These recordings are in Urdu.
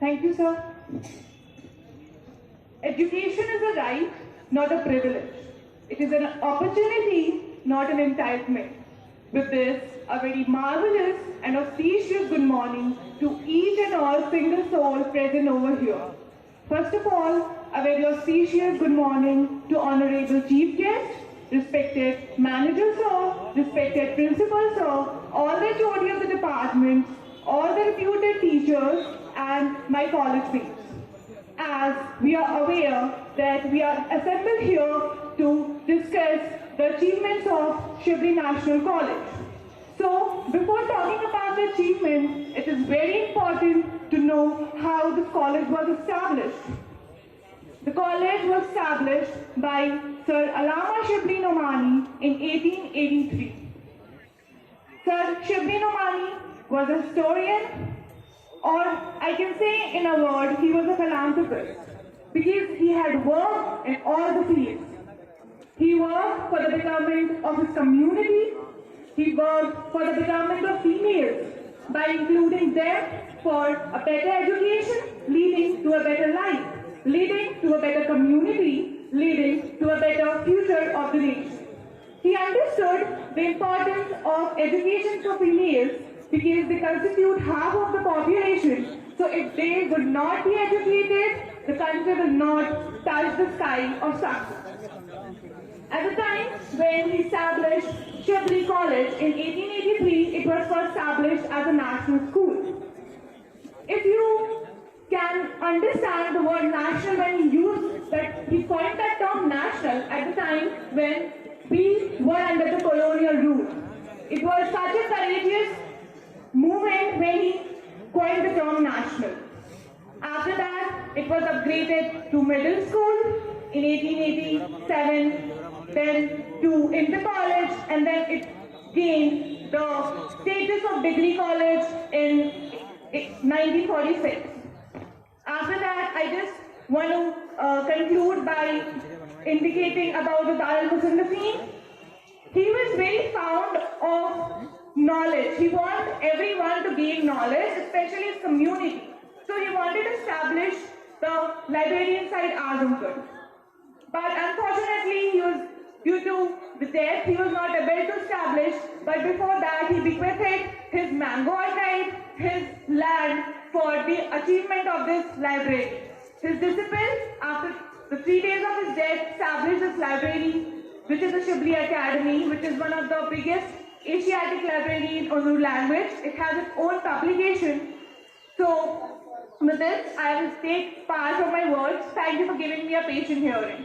Thank you, sir. Education is a right, not a privilege. It is an opportunity, not an entitlement. With this, a very marvelous and auspicious good morning to each and all single soul present over here. First of all, a very auspicious good morning to Honorable Chief Guest, respected Manager Sir, respected Principal Sir, all the HOD of the department, all the reputed teachers, and my college mates. As we are aware that we are assembled here to discuss the achievements of Shibli National College. So, before talking about the achievements, it is very important to know how this college was established. The college was established by Sir Allama Shibli Nomani in 1883. Sir Shibli Nomani was a historian, or I can say in a word, he was a philanthropist, because he had worked in all the fields. He worked for the betterment of his community, he worked for the betterment of females, by including them for a better education, leading to a better life, leading to a better community, leading to a better future of the nation. He understood the importance of education for females because they constitute half of the population. So if they would not be educated, the country will not touch the sky of success. At the time when he established Shibli College in 1883, it was first established as a national school. If you can understand the word national when he used that, he coined that term national at the time when we were under the colonial rule. It was such a courageous movement when he coined the term national. After that, it was upgraded to middle school in 1887, then to inter college, and then it gained the status of degree college in 1946. After that, I just want to conclude by indicating about the Dar al-Musannifin. He was very fond of knowledge. He wanted everyone to gain knowledge, especially his community. So he wanted to establish the library inside Azamgarh. But unfortunately, due to the death, he was not able to establish. But before that, he bequeathed his mango archive, his land for the achievement of this library. His disciples, after the 3 days of his death, established this library, which is the Shibli Academy, which is one of the biggest Asiatic library in Urdu language. It has its own publication. So, with this, I will take part of my words. Thank you for giving me a patient hearing.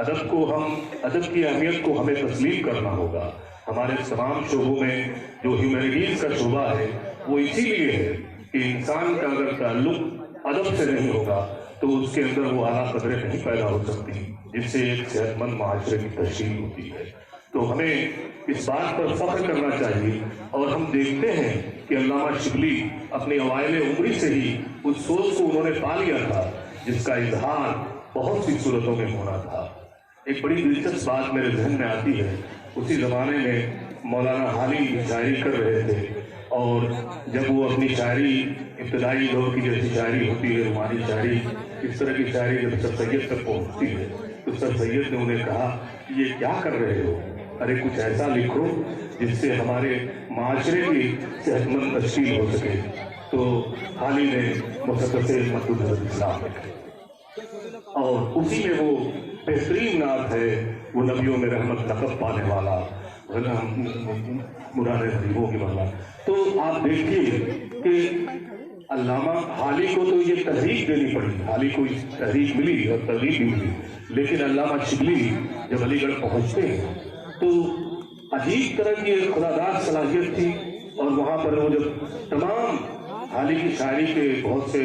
ادب کی اہمیت کو ہمیں تسلیم کرنا ہوگا. ہمارے تمام شعبوں میں جو ہیومینٹیز کا شعبہ ہے وہ اسی لیے ہے کہ انسان کا اگر تعلق ادب سے نہیں ہوگا تو اس کے اندر وہ اعلیٰ قدریں نہیں پیدا ہو سکتی جس سے ایک صحت مند معاشرے کی تشکیل ہوتی ہے. تو ہمیں اس بات پر فخر کرنا چاہیے. اور ہم دیکھتے ہیں کہ علامہ شبلی اپنی اوائل عمری سے ہی اس سوچ کو انہوں نے پا لیا تھا جس کا اظہار بہت سی صورتوں میں ہونا تھا. ایک بڑی دلچسپ بات میرے ذہن میں آتی ہے. اسی زمانے میں مولانا حالی شاعری کر رہے تھے اور جب وہ اپنی شاعری ابتدائی دور کی جیسی شاعری ہوتی ہے رومانی شاعری اس طرح کی شاعری جب سر سید تک پہنچتی ہے تو سر سید نے انہیں کہا کہ یہ کیا کر رہے ہو؟ ارے کچھ ایسا لکھو جس سے ہمارے معاشرے کی صحت مند تشکیل ہو سکے. تو حالی نے مقدس مدد الاسلام لکھے اور اسی میں وہ بہترین نعت ہے وہ نبیوں میں رحمت لقب پانے والا مراد غریبوں کی والا. تو آپ دیکھیے کہ علامہ حالی کو تو یہ تحریک دینی پڑی. حالی کو تحریک ملی اور ترغیب بھی ملی لیکن علامہ شبلی جب علی گڑھ پہنچتے ہیں تو عجیب طرح کی ایک خداداد صلاحیت تھی. اور وہاں پر وہ جب تمام حالی کی شاعری کے بہت سے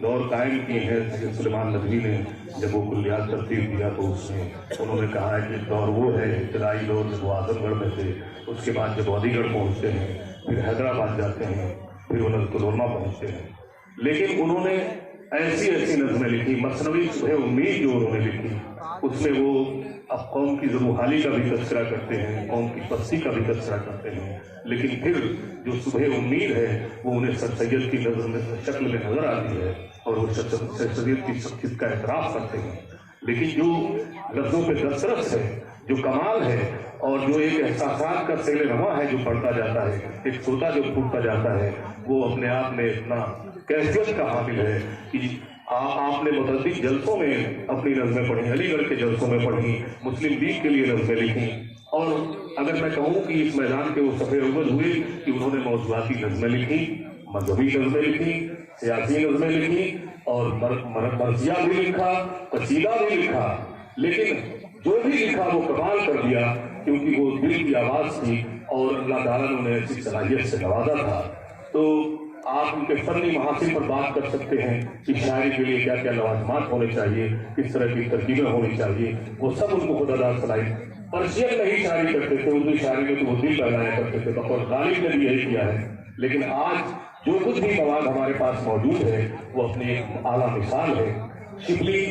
دور قائم کیے ہیں سلیمان ندوی نے جب وہ کلیات ترتیب دیا تو اس میں انہوں نے کہا ہے کہ دور وہ ہے ابتدائی دور جب وہ اعظم گڑھ میں تھے اس کے بعد جب علی گڑھ پہنچتے ہیں پھر حیدرآباد جاتے ہیں پھر وہ نزد العلماء پہنچتے ہیں. لیکن انہوں نے ایسی نظمیں لکھی. مثنوی صبح امید جو انہوں نے لکھی اس میں وہ اب قوم کی ضروحالی کا بھی تذکرہ کرتے ہیں قوم کی پستی کا بھی تذکرہ کرتے ہیں لیکن پھر جو صبح امید ہے وہ انہیں سر سید کی نظر میں شکل میں نظر آتی ہے اور وہ سر سید کی شخصیت کا اعتراف کرتے ہیں. لیکن جو لفظوں پہ دسترس ہے جو کمال ہے اور جو ایک احساسات کا سیل رواں ہے جو بڑھتا جاتا ہے ایک سوتا جو پھوٹتا جاتا ہے وہ اپنے آپ میں اتنا کیفیت کا حامل ہے کہ آپ نے متعدد جلسوں میں اپنی نظمیں پڑھی علی گڑھ کے جلسوں میں پڑھی مسلم لیگ کے لیے نظمیں لکھی. اور اگر میں کہوں کہ اس میدان کے وہ صفحے اول ہوئے کہ انہوں نے موضوعاتی نظمیں لکھی مذہبی نظمیں لکھی سیاسی نظمیں لکھی اور مرثیہ بھی لکھا قصیدہ بھی لکھا. لیکن جو بھی لکھا وہ کمال کر دیا کیونکہ وہ دل کی آواز تھی اور اللہ تعالیٰ نے انہیں ایسی صلاحیت سے نوازا تھا. تو آپ ان کے فنی محاسن پر بات کر سکتے ہیں کہ شاعری کے لیے کیا کیا لوازمات ہونے چاہیے کس طرح کی ترکیبیں ہونی چاہیے وہ سب ان کو خداداد صلاحیت. پرشین نہیں شاعری کرتے تھے اردو شاعری میں تو وہ دل بہلایا کرتے تھے بقول غالب نے بھی یہی کیا ہے. لیکن آج جو کچھ بھی مواد ہمارے پاس موجود ہے وہ اپنی ایک اعلیٰ مثال ہے. شبلی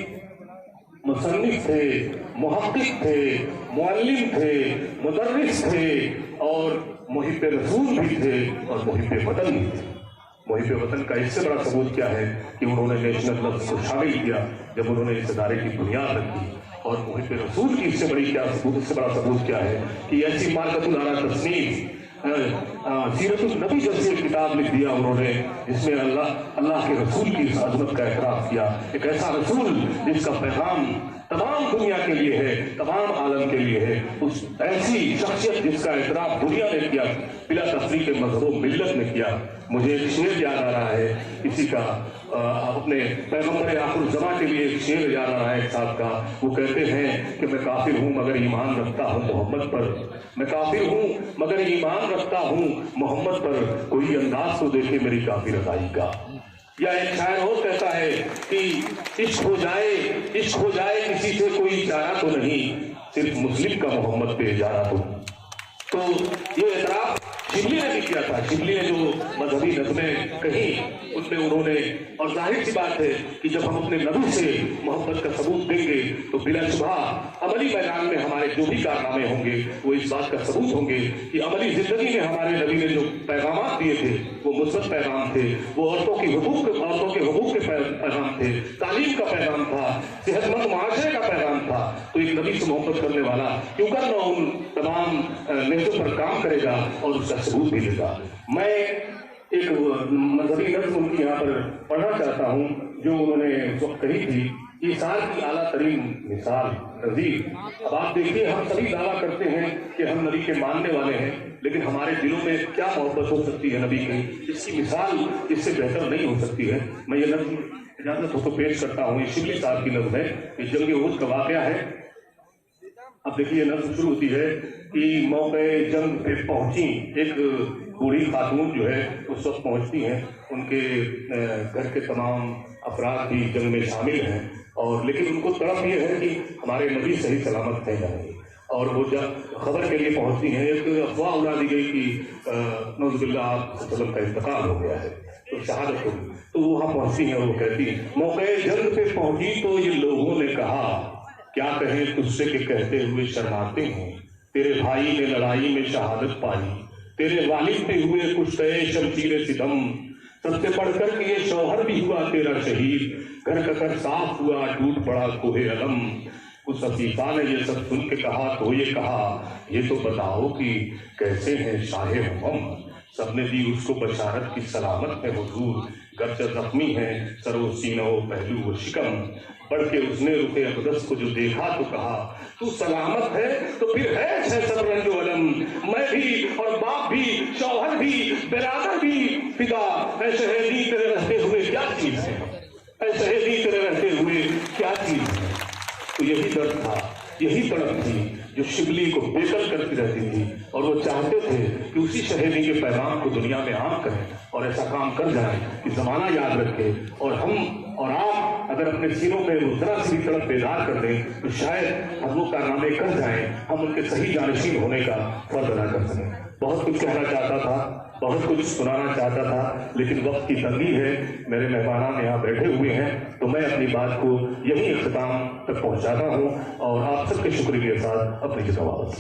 مصنف تھے محقق تھے معلم تھے مدرس تھے اور محب رسول بھی تھے اور محب وطن بھی تھے. محب وطن کا اس سے بڑا ثبوت کیا ہے کہ انہوں نے نیشنل لفظ کو شامل کیا جب انہوں نے اس ادارے کی بنیاد رکھی. اور محب رسول کی اس سے بڑا ثبوت کیا ہے کہ ایسی مارکت العلا تصنیف سیرت النبی جیسی کتاب لکھ دیا انہوں نے جس میں اللہ کے رسول کی اس عظمت کا اعتراف کیا. ایک ایسا رسول جس کا پیغام تمام دنیا کے لیے ہے تمام عالم کے لیے ہے. اس ایسی شخصیت جس کا اعتراف دنیا نے کیا بلا تفریق مذہب و ملت نے کیا. مجھے ایک شعر یاد آ رہا ہے کسی کا اپنے پیغمبر آخر الزماں کے لیے ایک شعر یاد آ رہا ہے ایک صاحب کا. وہ کہتے ہیں کہ میں کافر ہوں مگر ایمان رکھتا ہوں محمد پر. میں کافر ہوں مگر ایمان رکھتا ہوں محمد پر. کوئی انداز تو دیکھے میری کافر ادائی کا. یا ایک شاعر اور کہتا ہے کہ عشق ہو جائے کسی سے کوئی چارہ تو نہیں صرف مسلم کا محمد پہ اجارہ تو یہ اعتراف شبلی نے بھی کیا تھا. شبلی نے جو مذہبی نظمیں کہیں ان میں انہوں نے اور ظاہر سی بات ہے کہ جب ہم اپنے نبی سے محبت کا ثبوت دیں گے تو بلا شبہ عملی میدان میں ہمارے جو بھی کارنامے ہوں گے وہ اس بات کا ثبوت ہوں گے کہ عملی زندگی میں ہمارے نبی نے جو پیغامات دیے تھے وہ مثبت پیغام تھے. وہ عورتوں کے حقوق کے پیغام تھے تعلیم کا پیغام تھا صحت مند معاشرے کا پیغام تھا. تو ایک نبی سے محبت کرنے والا کیوں کر نہ ان تمام نہجوں پر کام کرے گا اور اس کا ثبوت بھی دے گا. میں ایک مذہبی نظم ان کی یہاں پر پڑھنا چاہتا ہوں جو انہوں نے اس وقت کہی تھی. ایثار کی اعلیٰ ترین مثال نذیر. اب آپ دیکھیے ہم سبھی دعویٰ کرتے ہیں کہ ہم نبی کے ماننے والے ہیں لیکن ہمارے دلوں میں کیا محبت ہو سکتی ہے نبی کی اس کی مثال اس سے بہتر نہیں ہو سکتی ہے. میں یہ نظم اجازت ہو تو پیش کرتا ہوں. یہ شبلی صاحب کی نظم ہے. یہ جنگ احد کا واقعہ ہے. اب دیکھیے نظم شروع ہوتی ہے کہ موقع جنگ پہ پہنچی، ایک بوڑھی خاتون جو ہے اس وقت پہنچتی ہیں، ان کے گھر کے تمام افراد بھی جنگ میں شامل ہیں، اور لیکن ان کو تڑپ یہ ہے کہ ہمارے نبی صحیح سلامت تھے جائیں گے، اور وہ جب خبر کے لیے پہنچتی ہیں ایک افواہ اڑا دی گئی کہ نعوذ باللہ آپ صلی اللہ علیہ وسلم کا انتقال ہو گیا ہے، تو شہادت ہو گئی، تو وہ وہاں پہنچتی ہیں اور وہ کہتی ہیں موقع جنگ پہ پہنچی تو یہ لوگوں نے کہا کیا کہیں تجھ سے کہ کہتے ہوئے شرماتے ہیں، تیرے بھائی نے لڑائی میں شہادت پائی، تیرے والد بھی ہوئے کشتے شمشیر ستم، سب سے بڑھ کر کہ یہ شوہر بھی ہوا تیرا شہید، گھر کا گھر صاف ہوا ٹوٹ پڑا کوہ علم۔ اس عفیفہ نے یہ سب سن کے کہا تو یہ کہا یہ تو بتاؤ کہ کیسے ہیں شاہ ہم، سب نے دی اس کو بشارت کی سلامت ہے حضور، گرچہ زخمی ہیں سر و سینہ و پہلو و شکم، بڑھ کے اس نے رخ اقدس کو جو دیکھا تو کہا تو سلامت ہے تو پھر ہے سب رنج و علم، میں بھی اور باپ بھی شوہر بھی برادر بھی فدا، اے شہیدی تیرے رہتے ہوئے کیا چیز ہے، اے شہیدی تیرے رہتے ہوئے کیا چیز ہے۔ تو یہی درد تھا، یہی تڑپ تھی جو شبلی کو بے قل کرتی رہتی تھی، اور وہ چاہتے تھے کہ اسی شہیدی کے پیغام کو دنیا میں عام کریں اور ایسا کام کر جائیں کہ زمانہ یاد رکھے، اور ہم اور آپ اگر اپنے سینوں میں وہ ذرا سی بھی تڑپ بیدار کر دیں تو شاید ہم وہ کارنامے کر جائیں، ہم ان کے صحیح جانشین ہونے کا فرض ادا کر سکیں۔ بہت کچھ کہنا چاہتا تھا، بہت کچھ سنانا چاہتا تھا، لیکن وقت کی تنگی ہے، میرے مہمانان یہاں بیٹھے ہوئے ہیں، تو میں اپنی بات کو یہی اختتام تک پہنچاتا ہوں اور آپ سب کے شکریہ کے ساتھ اپنی جواب